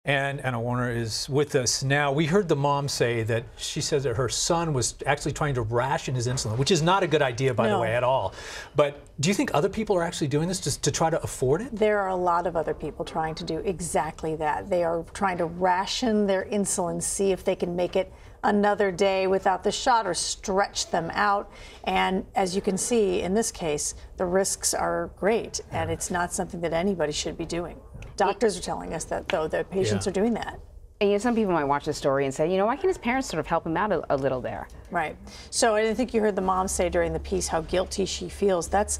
And Anna Werner is with us now. We heard the mom say that she says that her son was actually trying to ration his insulin, which is not a good idea, by the way, at all. But do you think other people are actually doing this just to try to afford it? There are a lot of other people trying to do exactly that. They are trying to ration their insulin, see if they can make it another day without the shot or stretch them out. And as you can see in this case, the risks are great, and it's not something that anybody should be doing. Doctors are telling us that, though, that patients are doing that. And, you know, some people might watch the story and say, you know, why can't his parents sort of help him out a little there? Right. So I think you heard the mom say during the piece how guilty she feels. That's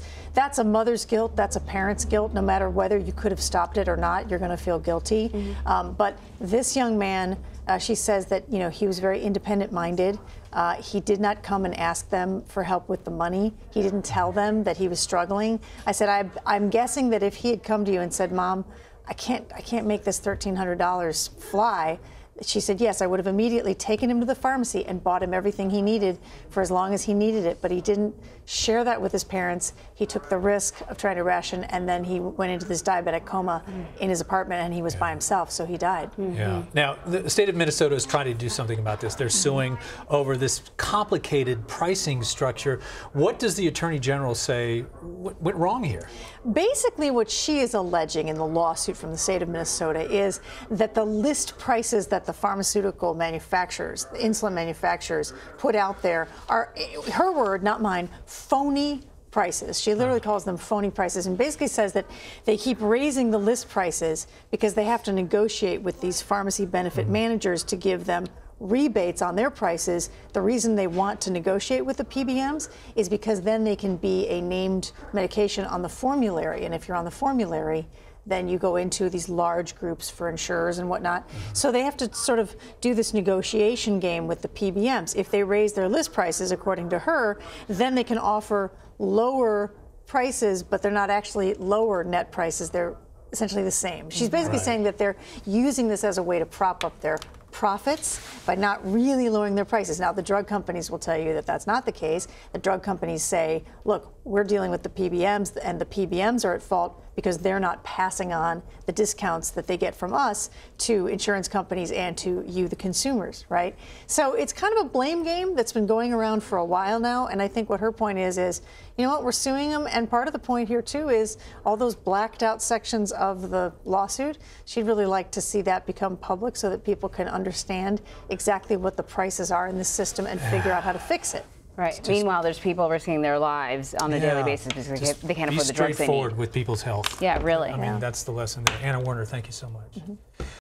a mother's guilt. That's a parent's guilt. No matter whether you could have stopped it or not, you're going to feel guilty. But this young man, she says that, you know, he was very independent-minded. He did not come and ask them for help with the money. He didn't tell them that he was struggling. I said, I'm guessing that if he had come to you and said, Mom, I can't make this $1,300 fly. She said, yes, I would have immediately taken him to the pharmacy and bought him everything he needed for as long as he needed it. But he didn't share that with his parents. He took the risk of trying to ration, and then he went into this diabetic coma in his apartment, and he was by himself, so he died. Yeah. Now, the state of Minnesota is trying to do something about this. They're suing over this complicated pricing structure. What does the Attorney General say went wrong here? Basically, what she is alleging in the lawsuit from the state of Minnesota is that the list prices that the pharmaceutical manufacturers, the insulin manufacturers, put out there are, her word, not mine, phony prices. She literally calls them phony prices and basically says that they keep raising the list prices because they have to negotiate with these pharmacy benefit managers to give them rebates on their prices. The reason they want to negotiate with the PBMs is because then they can be a named medication on the formulary, and if you're on the formulary, then you go into these large groups for insurers and whatnot. So they have to sort of do this negotiation game with the PBMs. If they raise their list prices, according to her, then they can offer lower prices, but they're not actually lower net prices. They're essentially the same. She's basically saying that they're using this as a way to prop up their profits by not really lowering their prices. Now, the drug companies will tell you that that's not the case. The drug companies say, look, we're dealing with the PBMs, and the PBMs are at fault because they're not passing on the discounts that they get from us to insurance companies and to you, the consumers, right? So it's kind of a blame game that's been going around for a while now, and I think what her point is, you know what, we're suing them, and part of the point here, too, is all those blacked out sections of the lawsuit. She'd really like to see that become public so that people can understand exactly what the prices are in this system and figure out how to fix it. Right. Meanwhile, there's people risking their lives on a daily basis because they can't afford the drugs they need. Be straightforward with people's health. Yeah, really. I mean, that's the lesson there. Anna Werner, thank you so much.